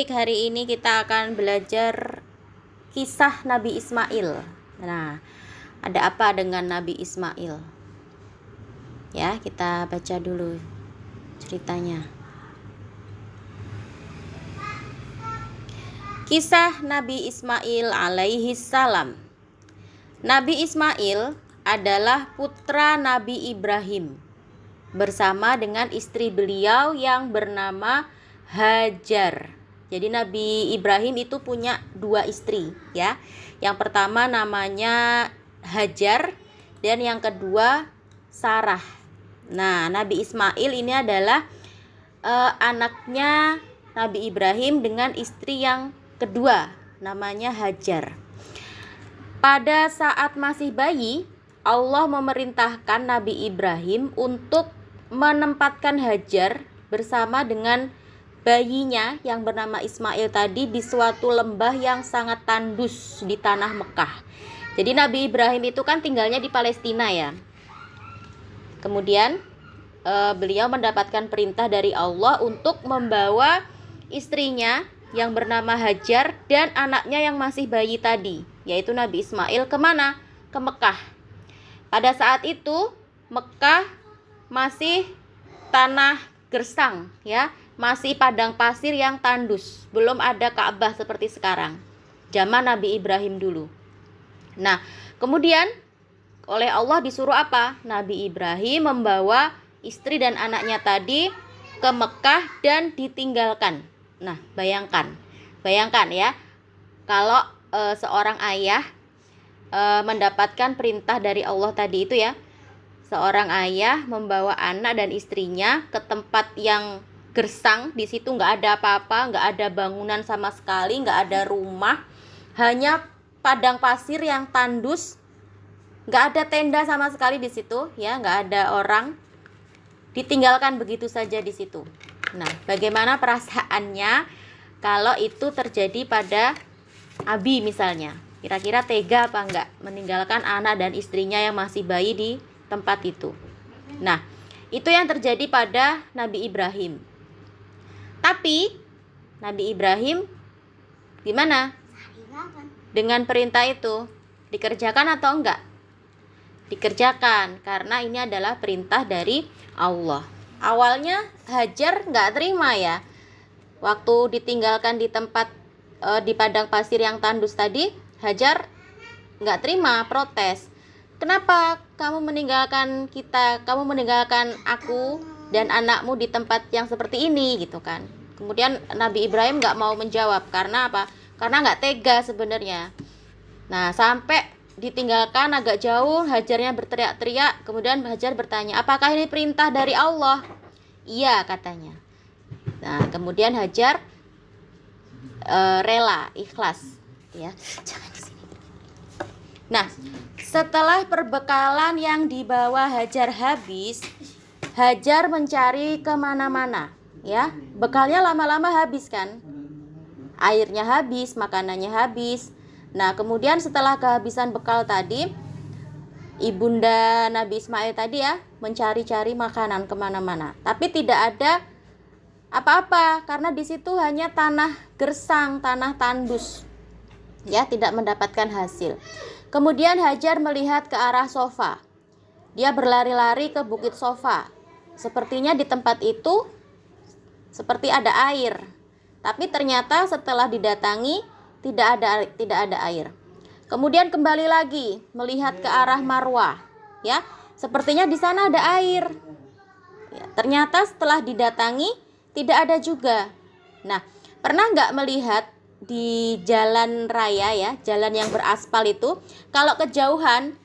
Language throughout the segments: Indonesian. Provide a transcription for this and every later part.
Adik-adik, hari ini kita akan belajar kisah Nabi Ismail. Nah, ada apa dengan Nabi Ismail? Ya, kita baca dulu ceritanya. Kisah Nabi Ismail alaihi salam. Nabi Ismail adalah putra Nabi Ibrahim bersama dengan istri beliau yang bernama Hajar. Jadi Nabi Ibrahim itu punya dua istri, ya. Yang pertama namanya Hajar dan yang kedua Sarah. Nah, Nabi Ismail ini adalah anaknya Nabi Ibrahim dengan istri yang kedua, namanya Hajar. Pada saat masih bayi, Allah memerintahkan Nabi Ibrahim untuk menempatkan Hajar bersama dengan bayinya yang bernama Ismail tadi di suatu lembah yang sangat tandus di tanah Mekah. Jadi Nabi Ibrahim itu kan tinggalnya di Palestina, ya. Kemudian beliau mendapatkan perintah dari Allah untuk membawa istrinya yang bernama Hajar dan anaknya yang masih bayi tadi, yaitu Nabi Ismail, kemana? Ke Mekah. Pada saat itu Mekah masih tanah gersang, ya, masih padang pasir yang tandus, belum ada Ka'bah seperti sekarang, zaman Nabi Ibrahim dulu. Nah, kemudian oleh Allah disuruh apa? Nabi Ibrahim membawa istri dan anaknya tadi ke Mekah dan ditinggalkan. Nah, bayangkan ya, kalau seorang ayah mendapatkan perintah dari Allah tadi itu, ya, seorang ayah membawa anak dan istrinya ke tempat yang gersang, di situ nggak ada apa-apa, nggak ada bangunan sama sekali, nggak ada rumah, hanya padang pasir yang tandus, nggak ada tenda sama sekali di situ, ya, nggak ada orang, ditinggalkan begitu saja di situ. Nah, bagaimana perasaannya kalau itu terjadi pada Abi misalnya? Kira-kira tega apa enggak meninggalkan anak dan istrinya yang masih bayi di tempat itu? Nah, itu yang terjadi pada Nabi Ibrahim. Tapi Nabi Ibrahim gimana dengan perintah itu? Dikerjakan atau enggak? Dikerjakan, karena ini adalah perintah dari Allah. Awalnya Hajar enggak terima, ya. Waktu ditinggalkan di tempat di padang pasir yang tandus tadi, Hajar enggak terima, protes. Kenapa kamu meninggalkan kita? Kamu meninggalkan aku dan anakmu di tempat yang seperti ini, gitu kan. Kemudian Nabi Ibrahim nggak mau menjawab. Karena apa? Karena nggak tega sebenarnya. Nah, sampai ditinggalkan agak jauh, Hajarnya berteriak-teriak. Kemudian Hajar bertanya, apakah ini perintah dari Allah? Iya, katanya. Nah, kemudian Hajar rela, ikhlas, ya. Jangan di sini. Nah, setelah perbekalan yang dibawa Hajar habis, Hajar mencari kemana-mana, ya. Bekalnya lama-lama habis kan, airnya habis, makanannya habis. Nah, kemudian setelah kehabisan bekal tadi, ibunda Nabi Ismail tadi, ya, mencari-cari makanan kemana-mana, tapi tidak ada apa-apa karena di situ hanya tanah gersang, tanah tandus, ya, tidak mendapatkan hasil. Kemudian Hajar melihat ke arah Sofa. Dia berlari-lari ke bukit Sofa. Sepertinya di tempat itu seperti ada air, tapi ternyata setelah didatangi tidak ada air. Kemudian kembali lagi melihat ke arah Marwah, ya, sepertinya di sana ada air. Ya, ternyata setelah didatangi tidak ada juga. Nah, pernah nggak melihat di jalan raya, ya, jalan yang beraspal itu, kalau kejauhan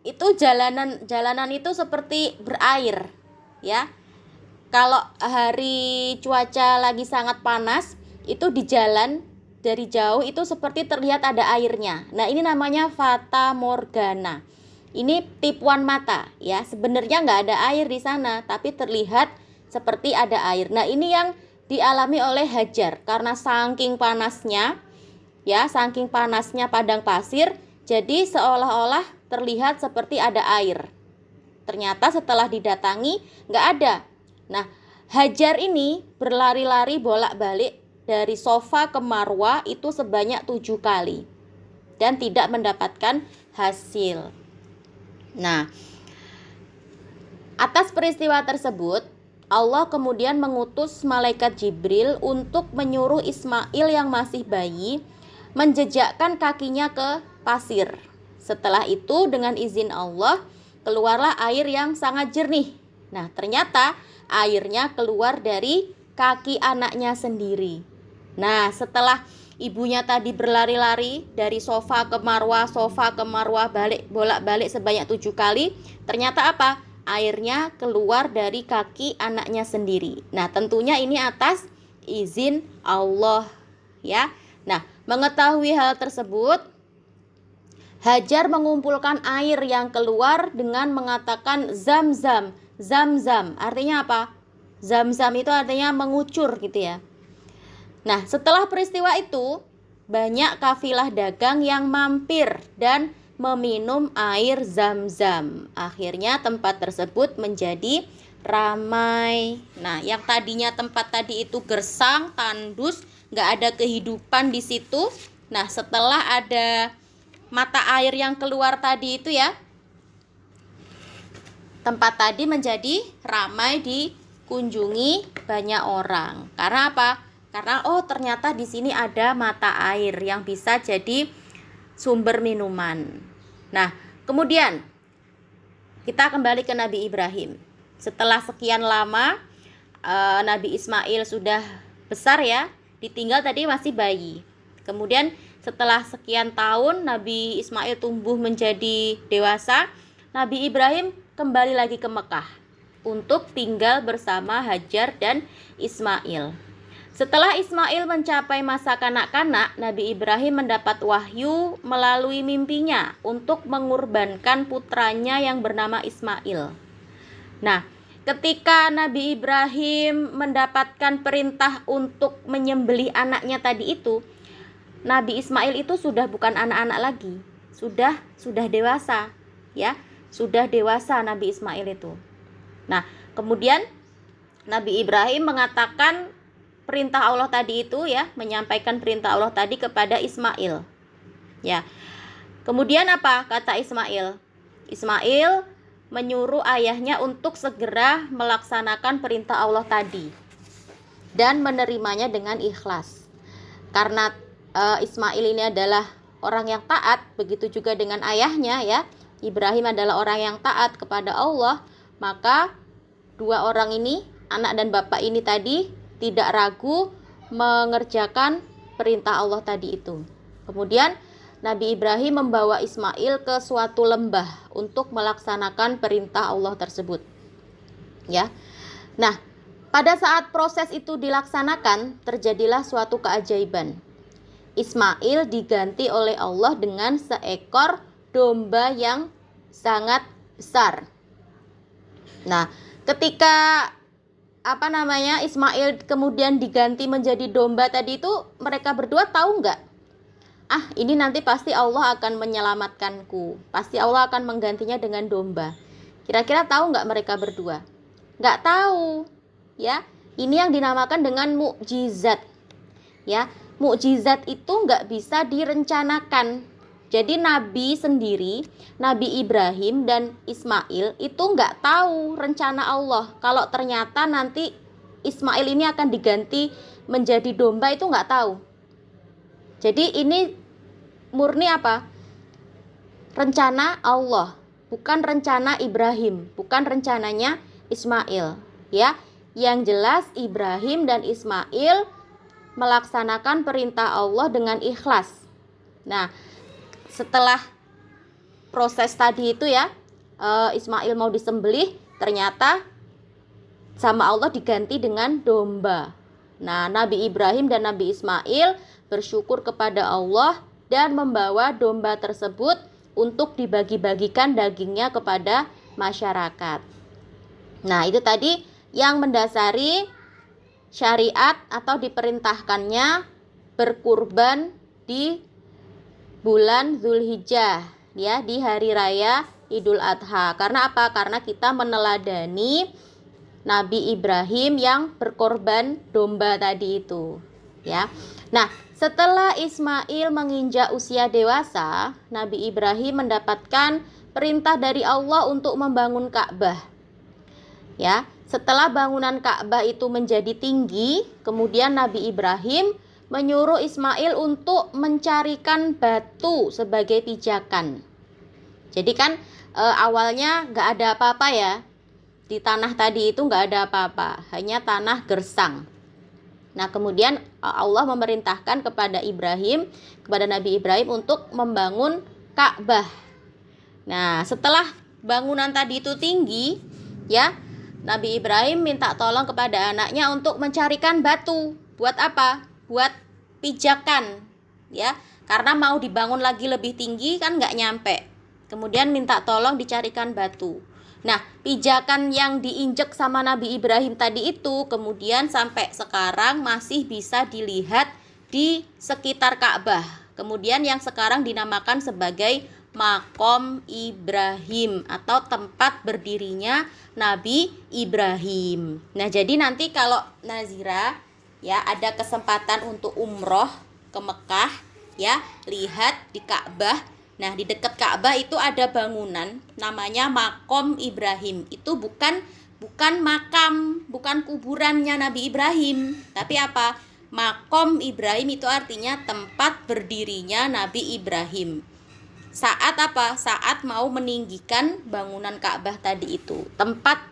itu jalanan itu seperti berair, ya. Kalau hari cuaca lagi sangat panas, itu di jalan dari jauh itu seperti terlihat ada airnya. Nah, ini namanya fata morgana. Ini tipuan mata, ya. Sebenarnya nggak ada air di sana, tapi terlihat seperti ada air. Nah, ini yang dialami oleh Hajar karena saking panasnya, ya, saking panasnya padang pasir, jadi seolah-olah terlihat seperti ada air. Ternyata setelah didatangi nggak ada. Nah, Hajar ini berlari-lari bolak-balik dari Sofa ke Marwa itu sebanyak 7 kali dan tidak mendapatkan hasil. Nah, atas peristiwa tersebut, Allah kemudian mengutus malaikat Jibril untuk menyuruh Ismail yang masih bayi menjejakkan kakinya ke pasir. Setelah itu dengan izin Allah keluarlah air yang sangat jernih. Nah, ternyata airnya keluar dari kaki anaknya sendiri. Nah, setelah ibunya tadi berlari-lari dari Sofa ke Marwah, bolak-balik sebanyak 7 kali, ternyata apa? Airnya keluar dari kaki anaknya sendiri. Nah, tentunya ini atas izin Allah, ya. Nah, mengetahui hal tersebut, Hajar mengumpulkan air yang keluar dengan mengatakan zam-zam. Zam-zam artinya apa? Zam-zam itu artinya mengucur gitu ya. Nah, setelah peristiwa itu, banyak kafilah dagang yang mampir dan meminum air zam-zam. Akhirnya tempat tersebut menjadi ramai. Nah, yang tadinya tempat tadi itu gersang, tandus, nggak ada kehidupan di situ. Nah, setelah ada mata air yang keluar tadi itu ya, tempat tadi menjadi ramai dikunjungi banyak orang. Karena apa? Karena ternyata di sini ada mata air yang bisa jadi sumber minuman. Nah, kemudian kita kembali ke Nabi Ibrahim. Setelah sekian lama Nabi Ismail sudah besar ya, ditinggal tadi masih bayi. Kemudian setelah sekian tahun Nabi Ismail tumbuh menjadi dewasa, Nabi Ibrahim kembali lagi ke Mekah untuk tinggal bersama Hajar dan Ismail. Setelah Ismail mencapai masa kanak-kanak, Nabi Ibrahim mendapat wahyu melalui mimpinya untuk mengorbankan putranya yang bernama Ismail. Nah, ketika Nabi Ibrahim mendapatkan perintah untuk menyembelih anaknya tadi itu, Nabi Ismail itu sudah bukan anak-anak lagi, sudah dewasa, ya, sudah dewasa Nabi Ismail itu. Nah, kemudian Nabi Ibrahim mengatakan perintah Allah tadi itu ya, menyampaikan perintah Allah tadi kepada Ismail. Ya. Kemudian apa kata Ismail? Ismail menyuruh ayahnya untuk segera melaksanakan perintah Allah tadi dan menerimanya dengan ikhlas. Karena Ismail ini adalah orang yang taat, begitu juga dengan ayahnya ya. Ibrahim adalah orang yang taat kepada Allah, maka dua orang ini, anak dan bapak ini tadi tidak ragu mengerjakan perintah Allah tadi itu. Kemudian Nabi Ibrahim membawa Ismail ke suatu lembah untuk melaksanakan perintah Allah tersebut. Ya. Nah, pada saat proses itu dilaksanakan, terjadilah suatu keajaiban. Ismail diganti oleh Allah dengan seekor domba yang sangat besar. Nah, ketika Ismail kemudian diganti menjadi domba tadi itu, mereka berdua tahu nggak? Ini nanti pasti Allah akan menyelamatkanku, pasti Allah akan menggantinya dengan domba. Kira-kira tahu nggak mereka berdua? Nggak tahu, ya. Ini yang dinamakan dengan mukjizat, ya. Mukjizat itu nggak bisa direncanakan. Jadi Nabi sendiri, Nabi Ibrahim dan Ismail itu nggak tahu rencana Allah. Kalau ternyata nanti Ismail ini akan diganti menjadi domba, itu nggak tahu. Jadi ini murni apa? Rencana Allah, bukan rencana Ibrahim, bukan rencananya Ismail. Ya, yang jelas Ibrahim dan Ismail melaksanakan perintah Allah dengan ikhlas. Nah, setelah proses tadi itu ya, Ismail mau disembelih, ternyata sama Allah diganti dengan domba. Nah, Nabi Ibrahim dan Nabi Ismail bersyukur kepada Allah dan membawa domba tersebut untuk dibagi-bagikan dagingnya kepada masyarakat. Nah, itu tadi yang mendasari syariat atau diperintahkannya berkurban di bulan Zulhijjah, ya, di hari raya Idul Adha. Karena apa? Karena kita meneladani Nabi Ibrahim yang berkorban domba tadi itu. ya. Nah, setelah Ismail menginjak usia dewasa, Nabi Ibrahim mendapatkan perintah dari Allah untuk membangun Ka'bah. Ya, setelah bangunan Ka'bah itu menjadi tinggi, kemudian Nabi Ibrahim menyuruh Ismail untuk mencarikan batu sebagai pijakan. Jadi kan awalnya nggak ada apa-apa ya. Di tanah tadi itu nggak ada apa-apa, hanya tanah gersang. Nah, kemudian Allah memerintahkan kepada Nabi Ibrahim untuk membangun Ka'bah. Nah, setelah bangunan tadi itu tinggi, ya, Nabi Ibrahim minta tolong kepada anaknya untuk mencarikan batu. Buat apa? Buat pijakan, ya. Karena mau dibangun lagi lebih tinggi kan nggak nyampe. Kemudian minta tolong dicarikan batu. Nah, pijakan yang diinjek sama Nabi Ibrahim tadi itu kemudian sampai sekarang masih bisa dilihat di sekitar Ka'bah. Kemudian yang sekarang dinamakan sebagai Maqam Ibrahim atau tempat berdirinya Nabi Ibrahim. Nah, jadi nanti kalau Nazira ya ada kesempatan untuk umroh ke Mekah ya, lihat di Ka'bah. Nah, di dekat Ka'bah itu ada bangunan namanya Maqam Ibrahim. Itu bukan makam, bukan kuburannya Nabi Ibrahim, tapi apa? Maqam Ibrahim itu artinya tempat berdirinya Nabi Ibrahim. Saat apa? Saat mau meninggikan bangunan Ka'bah tadi itu. Tempat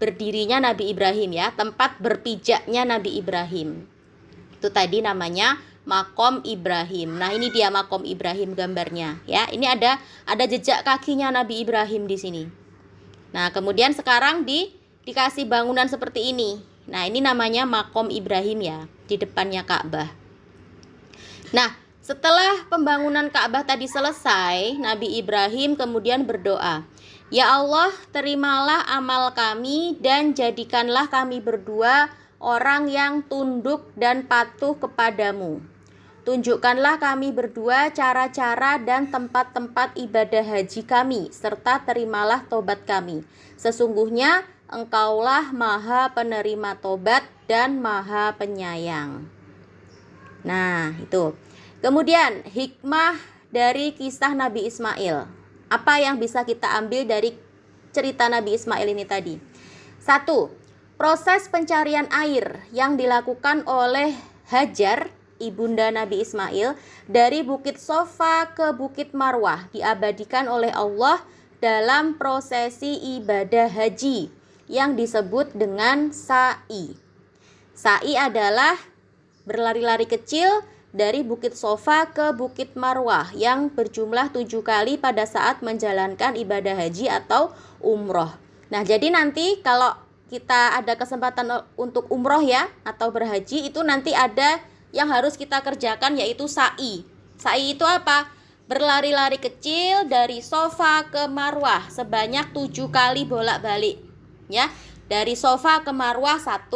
berdirinya Nabi Ibrahim ya, tempat berpijaknya Nabi Ibrahim. Itu tadi namanya Maqam Ibrahim. Nah, ini dia Maqam Ibrahim gambarnya ya. Ini ada jejak kakinya Nabi Ibrahim di sini. Nah, kemudian sekarang dikasih bangunan seperti ini. Nah, ini namanya Maqam Ibrahim ya, di depannya Ka'bah. Nah, setelah pembangunan Ka'bah tadi selesai, Nabi Ibrahim kemudian berdoa, "Ya Allah, terimalah amal kami dan jadikanlah kami berdua orang yang tunduk dan patuh kepadamu. Tunjukkanlah kami berdua cara-cara dan tempat-tempat ibadah haji kami, serta terimalah tobat kami. Sesungguhnya Engkaulah Maha Penerima Tobat dan Maha Penyayang." Nah, itu. Kemudian hikmah dari kisah Nabi Ismail. Apa yang bisa kita ambil dari cerita Nabi Ismail ini tadi? 1. Proses pencarian air yang dilakukan oleh Hajar, ibunda Nabi Ismail, dari Bukit Sofa ke Bukit Marwah diabadikan oleh Allah dalam prosesi ibadah haji yang disebut dengan sa'i. Sa'i adalah berlari-lari kecil dari Bukit Sofa ke Bukit Marwah yang berjumlah 7 kali pada saat menjalankan ibadah haji atau umroh. Nah, jadi nanti kalau kita ada kesempatan untuk umroh ya atau berhaji, itu nanti ada yang harus kita kerjakan yaitu sa'i. Sa'i itu apa? Berlari-lari kecil dari Sofa ke Marwah sebanyak 7 kali bolak-balik ya. Dari Sofa ke Marwah 1,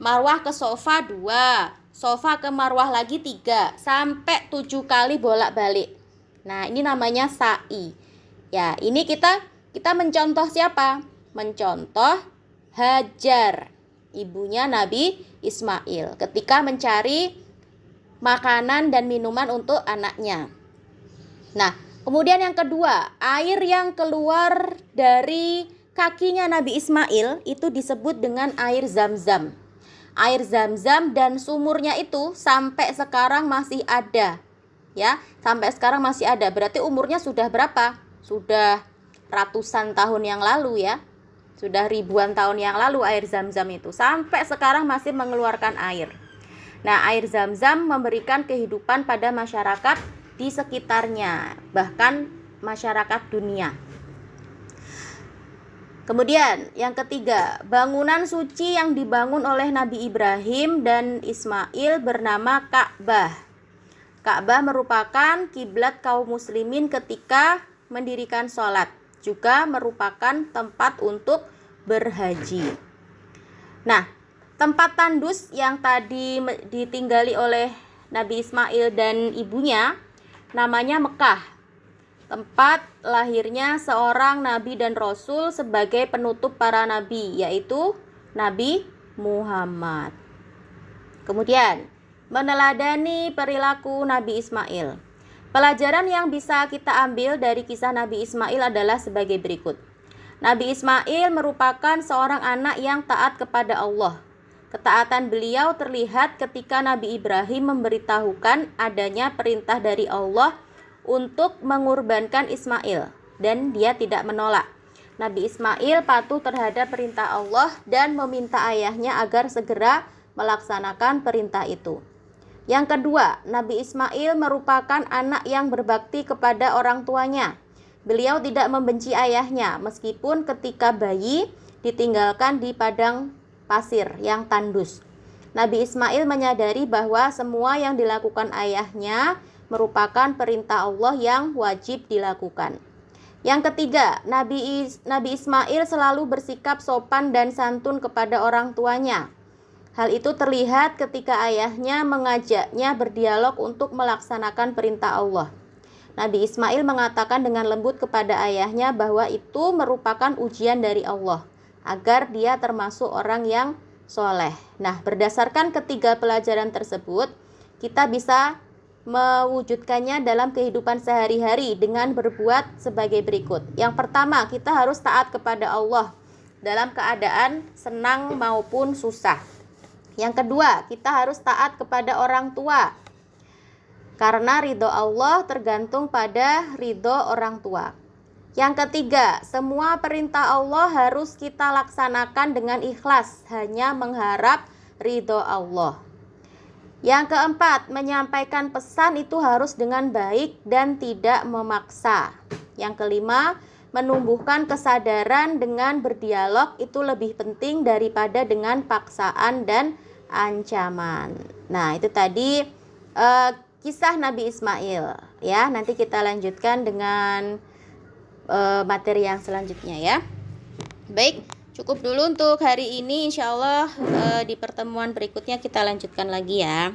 Marwah ke Sofa 2, Sofa ke Marwah lagi 3, sampai 7 kali bolak-balik. Nah, ini namanya sa'i. Ya, ini kita mencontoh siapa? Mencontoh Hajar, ibunya Nabi Ismail, ketika mencari makanan dan minuman untuk anaknya. Nah, kemudian yang kedua, air yang keluar dari kakinya Nabi Ismail itu disebut dengan air Zam-Zam. Air Zam-Zam dan sumurnya itu sampai sekarang masih ada. Ya, sampai sekarang masih ada. Berarti umurnya sudah berapa? Sudah ratusan tahun yang lalu ya. Sudah ribuan tahun yang lalu air Zam-Zam itu sampai sekarang masih mengeluarkan air. Nah, air Zam-Zam memberikan kehidupan pada masyarakat di sekitarnya, bahkan masyarakat dunia. Kemudian yang ketiga, bangunan suci yang dibangun oleh Nabi Ibrahim dan Ismail bernama Ka'bah. Ka'bah merupakan kiblat kaum muslimin ketika mendirikan sholat, juga merupakan tempat untuk berhaji. Nah, tempat tandus yang tadi ditinggali oleh Nabi Ismail dan ibunya namanya Mekah, tempat lahirnya seorang nabi dan rasul sebagai penutup para nabi, yaitu Nabi Muhammad. Kemudian Meneladani perilaku Nabi Ismail. Pelajaran yang bisa kita ambil dari kisah Nabi Ismail adalah sebagai berikut. Nabi Ismail merupakan seorang anak yang taat kepada Allah. Ketaatan beliau terlihat ketika Nabi Ibrahim memberitahukan adanya perintah dari Allah untuk mengorbankan Ismail, dan dia tidak menolak. Nabi Ismail patuh terhadap perintah Allah dan meminta ayahnya agar segera melaksanakan perintah itu. Yang kedua, Nabi Ismail merupakan anak yang berbakti kepada orang tuanya. Beliau tidak membenci ayahnya meskipun ketika bayi ditinggalkan di padang pasir yang tandus. Nabi Ismail menyadari bahwa semua yang dilakukan ayahnya merupakan perintah Allah yang wajib dilakukan. Yang ketiga, Nabi Ismail selalu bersikap sopan dan santun kepada orang tuanya. Hal itu terlihat ketika ayahnya mengajaknya berdialog untuk melaksanakan perintah Allah. Nabi Ismail mengatakan dengan lembut kepada ayahnya bahwa itu merupakan ujian dari Allah, agar dia termasuk orang yang soleh. Nah, berdasarkan ketiga pelajaran tersebut, kita bisa mewujudkannya dalam kehidupan sehari-hari dengan berbuat sebagai berikut. Yang pertama, kita harus taat kepada Allah dalam keadaan senang maupun susah. Yang kedua, kita harus taat kepada orang tua, karena ridho Allah tergantung pada ridho orang tua. Yang ketiga, semua perintah Allah harus kita laksanakan dengan ikhlas, hanya mengharap ridho Allah. Yang keempat, menyampaikan pesan itu harus dengan baik dan tidak memaksa. Yang kelima, menumbuhkan kesadaran dengan berdialog itu lebih penting daripada dengan paksaan dan ancaman. Nah, itu tadi kisah Nabi Ismail ya. Nanti kita lanjutkan dengan materi yang selanjutnya ya. Baik, cukup dulu untuk hari ini. Insya Allah di pertemuan berikutnya kita lanjutkan lagi ya.